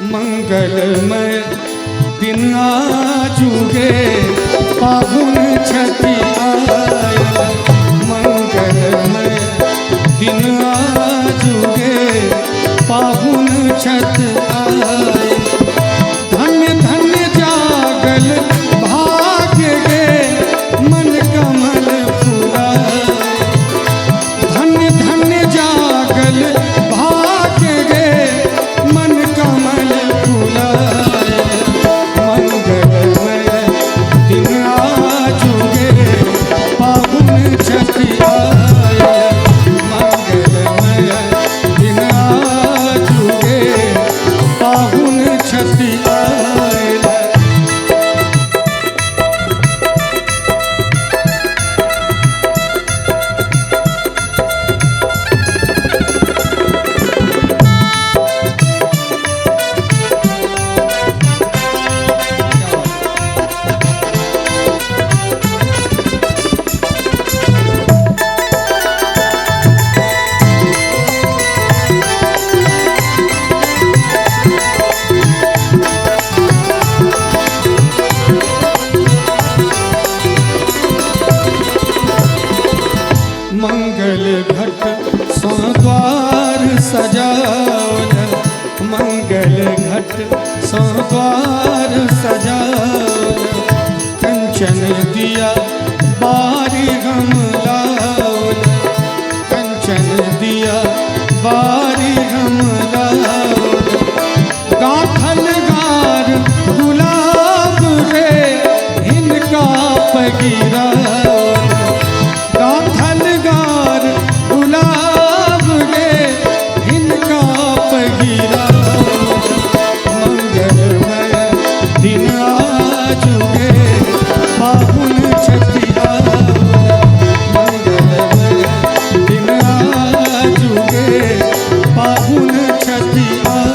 मंगलमय दिन आजुगे फागुन छठी आया। मंगलमय दिन आजुगे फागुन छठ आए। धन्य धन्य जागल भाग्य गे मन कमल फुलाए। धन्य धन्य जागल भाग्य गे मन कमल फुलाए। मंगलमय दिन आजुगे फागुन छठ आए। मंगलमय दिन आजुगे फागुन छठ आए। मंगल घट द्वार सजावल। मंगल घट द्वार सजावल। कंचन दिया बारी हम लावल। कंचन दिया बारी हम लावल। गाथल गार गुलाब रे इनका पगीरा। गाथल गार गुलाब गे इनका पगीरा। मंगलमय दिन आजुगे फागुन छठ आए। मंगलमय दिन आजुगे फागुन छठ आए।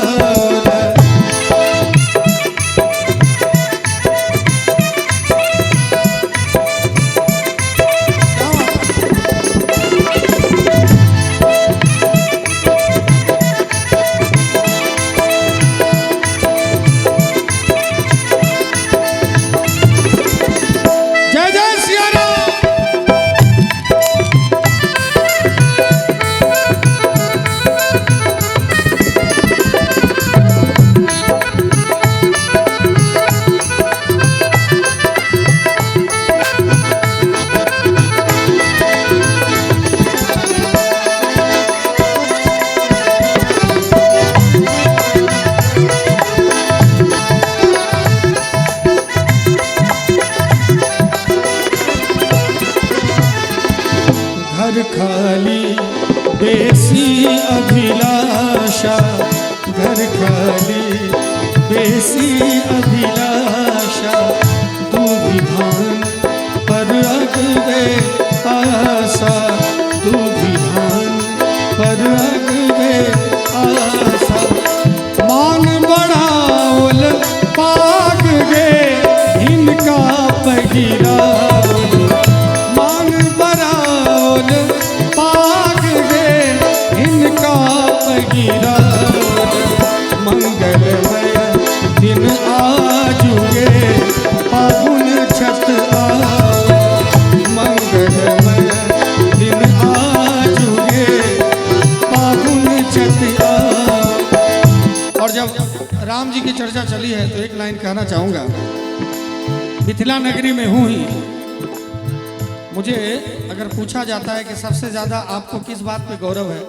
घर खाली बेसी अभिलाषा। घर खाली बेसी अभिलाषा। तू विधान पर अगवे आशा। तू विधान पर अगवे आशा। मान बढ़ावल पाग गे इनका पगीरा। पाग गे इनका पगीरा। मंगलमय दिन आजुगे फागुन छठ आए। मंगलमय दिन आजुगे फागुन छठ आए। और जब राम जी की चर्चा चली है तो एक लाइन कहना चाहूँगा। मिथिला नगरी में हूँ ही। मुझे अगर पूछा जाता है कि सबसे ज़्यादा आपको किस बात पे गौरव है,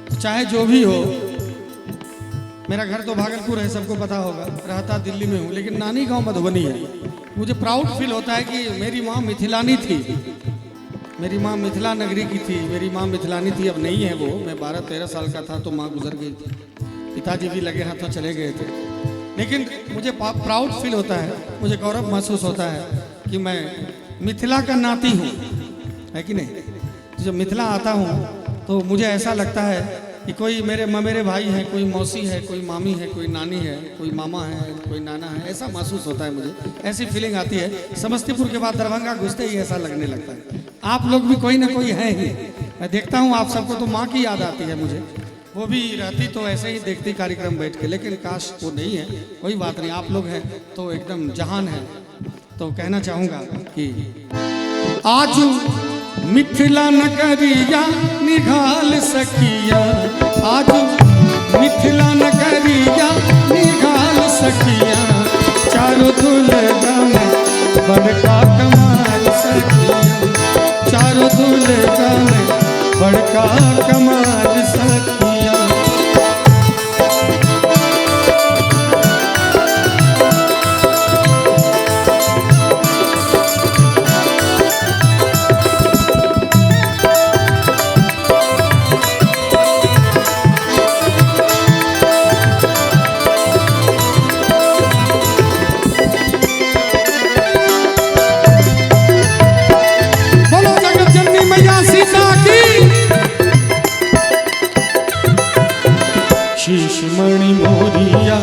तो चाहे जो भी हो, मेरा घर तो भागलपुर है, सबको पता होगा, रहता दिल्ली में हूँ, लेकिन नानी गांव मधुबनी है। मुझे प्राउड फील होता है कि मेरी माँ मिथिलानी थी। मेरी माँ मिथिला नगरी की थी। मेरी माँ मिथिलानी थी, अब नहीं है वो। मैं 12-13 साल का था तो माँ गुजर गई थी। पिताजी भी लगे हाथों चले गए थे। लेकिन मुझे प्राउड फील होता है, मुझे गौरव महसूस होता है कि मैं मिथिला का नाती हूँ, है कि नहीं। जब मिथिला आता हूँ तो मुझे ऐसा लगता है कि कोई मेरे भाई हैं, कोई मौसी है, कोई मामी है, कोई नानी है, कोई मामा है, कोई नाना है। ऐसा महसूस होता है मुझे, ऐसी फीलिंग आती है। समस्तीपुर के बाद दरभंगा घुसते ही ऐसा लगने लगता है। आप लोग भी कोई ना कोई है ही। मैं देखता हूँ आप सबको तो माँ की याद आती है मुझे। वो भी रहती तो ऐसे ही देखती कार्यक्रम बैठ के, लेकिन काश वो नहीं है। कोई बात नहीं, आप लोग हैं तो एकदम जहान है। तो कहना चाहूँगा कि आज मिथिला नगरिया निघाल सकिया, आज मिथिला नगरिया निघाल सकिया, चारों दुल्हा में बड़का कमाल सकिया, चारों दुल्हा में बड़का कमाल सकिया। शीशमणि मोरिया।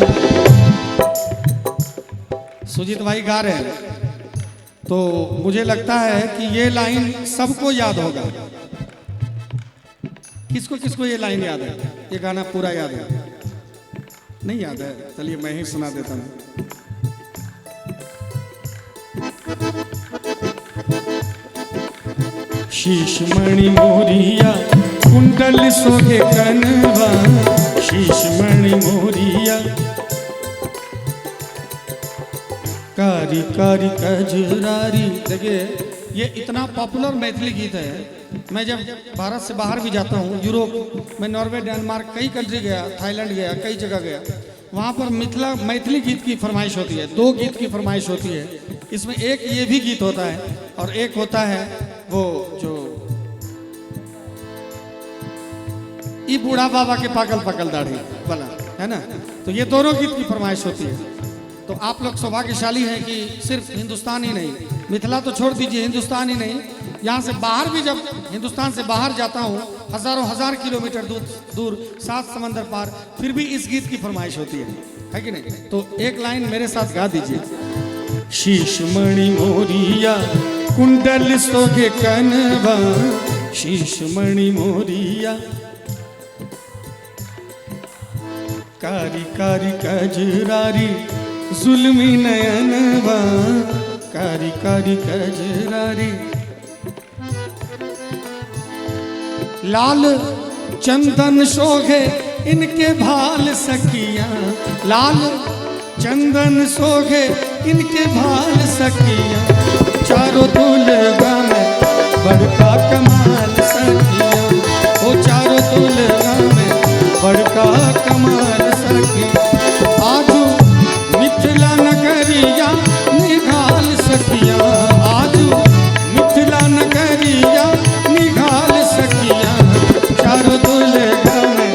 सुजीत भाई गा रहे हैं तो मुझे लगता है कि ये लाइन सबको याद होगा। किसको किसको ये लाइन याद है? ये गाना पूरा याद है? नहीं याद है? चलिए मैं ही सुना देता हूँ। शीशमणि मोरिया कुंडल सोहे कनवा, शीशमणि मोरिया कारी कारी कजरारी। देखिए ये इतना पॉपुलर मैथिली गीत है। मैं जब भारत से बाहर भी जाता हूँ, यूरोप में, नॉर्वे, डेनमार्क, कई कंट्री गया, थाईलैंड गया, कई जगह गया, वहाँ पर मैथिली गीत की फरमाइश होती है। 2 गीत की फरमाइश होती है। इसमें एक ये भी गीत होता है और एक होता है वो जो ई बूढ़ा बाबा के पागल पागल दाढ़ी वाला, है ना। तो ये दोनों गीत की फरमाइश होती है। तो आप लोग सौभाग्यशाली हैं कि सिर्फ हिंदुस्तान ही नहीं, मिथिला तो छोड़ दीजिए, हिंदुस्तान ही नहीं, यहाँ से बाहर भी, जब हिंदुस्तान से बाहर जाता हूँ, हजारों हजार किलोमीटर दूर 7 समंदर पार, फिर भी इस गीत की फरमाइश होती है कि नहीं? तो एक लाइन मेरे साथ गा दीजिए। शीशमणि मोरिया कुंडल सोगे कनवा, शीशमणि मोरिया कारी कारी कजरारी, जुल्मी नयनवा कारी कारी कजरारी। लाल चंदन शोभे इनके भाल सखिया, लाल चंदन शोभे इनके भाल सखिया, चारों दुल्हा में बड़का कमाल सखिया, ओ चारों दुल्हा में बड़का कमाल सखिया। आजू मिथिला नगरिया निघाल सखिया, आजू मिथिला नगरिया निघाल सखिया, चारों दुल्हा में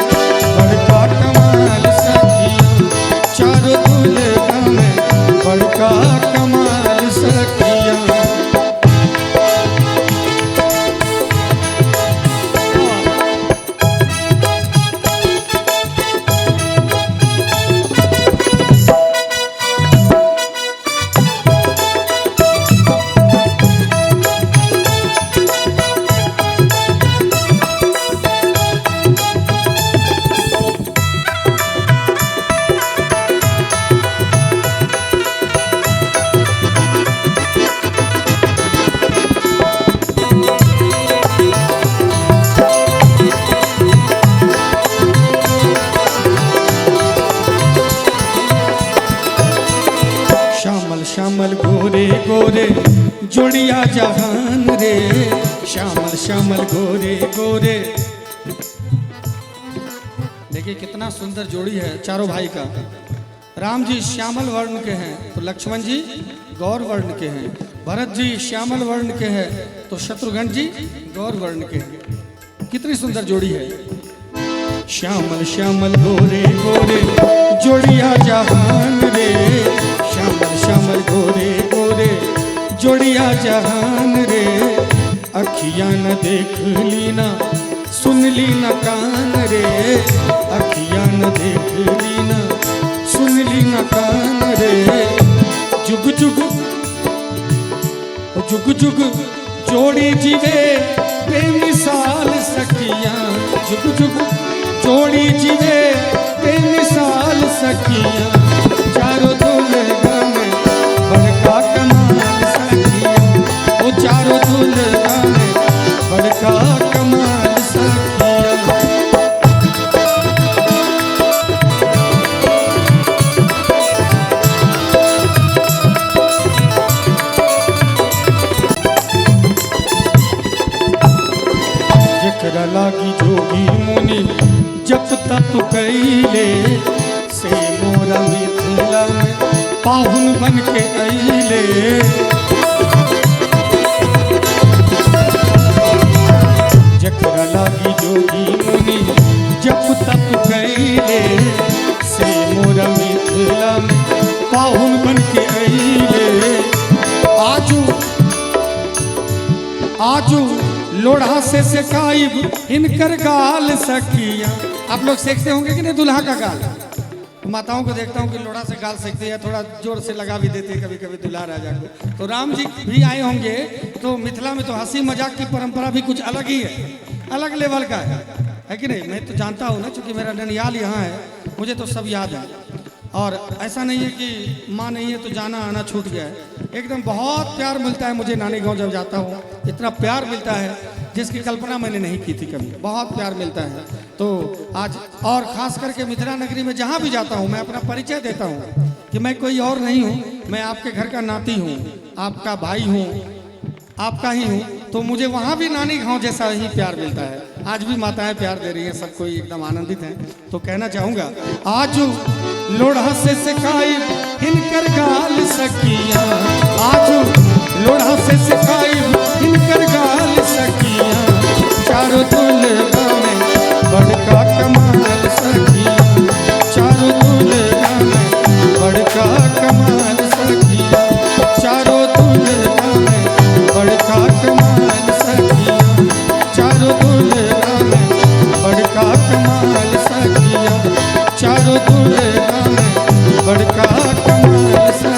बड़का कमाल सखिया, चारों दुल्हा में बड़का कमाल सखिया। श्यामल गोरे गोरे जोड़िया जहान रे, श्यामल श्यामल गोरे गोरे। देखिए कितना सुंदर जोड़ी है चारों भाई का। राम जी श्यामल वर्ण के हैं तो लक्ष्मण जी गौर वर्ण के हैं, भरत जी श्यामल वर्ण के हैं तो शत्रुघ्न जी गौर वर्ण के हैं। कितनी सुंदर जोड़ी है। श्यामल श्यामल गोरे गोरे जोड़िया जहान रे, श्यामल श्यामल गोरे गोरे जोड़िया जहान रे। अखियां न देख लीना सुन ली न कान रे, अखियां न देख लीना सुन ली न कान रे। जुग जुग जुग जुग जोड़ी जीवे बेमिसाल सखियां, जुग जुग जोड़ी जीवे बेमिसाल सखिया, चारों दुल्हा में बड़का कमाल सखिया, वो चारों दुल्हा में बड़का कमाल सखिया। जेकरा लागी जोगी मुनि जप तप कैले, से मोरा मिथिला में पाहुन बन के अइले। जेकरा लागी जोगी मुनि जप तप कैले, से मोरा मिथिला में पाहुन बन के अइले। आजू लोढ़ा से सेकाइब इनकर गाल सखिया। आप लोग सेकते होंगे कि नहीं दुल्हा का गाल? माताओं को देखता हूँ कि लोढ़ा से गाल सेकते हैं, थोड़ा जोर से लगा भी देते कभी कभी दुल्हा राजा को। तो राम जी भी आए होंगे, तो मिथिला में तो हंसी मजाक की परंपरा भी कुछ अलग ही है, अलग लेवल का है कि नहीं? मैं तो जानता हूँ ना, चूंकि मेरा ननियाल यहाँ है, मुझे तो सब याद है। और ऐसा नहीं है कि माँ नहीं है तो जाना आना छूट गया है, एकदम बहुत प्यार मिलता है मुझे नानी गांव जब जाता हूँ, इतना प्यार मिलता है जिसकी कल्पना मैंने नहीं की थी कभी, बहुत प्यार मिलता है। तो आज और ख़ास करके मिथिला नगरी में जहाँ भी जाता हूँ मैं अपना परिचय देता हूँ कि मैं कोई और नहीं हूँ, मैं आपके घर का नाती हूँ, आपका भाई हूँ, आपका ही हूँ। तो मुझे वहाँ भी नानी गांव जैसा ही प्यार मिलता है। आज भी माताएं प्यार दे रही हैं, सब कोई एकदम आनंदित हैं। तो कहना चाहूँगा, आज लोढ़ा से सिखाई इनकर गाल सखिया, आज लोढ़ा से सिखाई इनकर गाल सखिया, चारों दुल्हा में बड़का कमाल सखिया, चारों दुल्हा में बड़का कमाल सखिया, चारों दुल्हा में बड़का कमाल सखिया, चारों दुल्हा में बड़का कमाल सखिया, चारों दुल्हा में बड़का कमाल सखिया।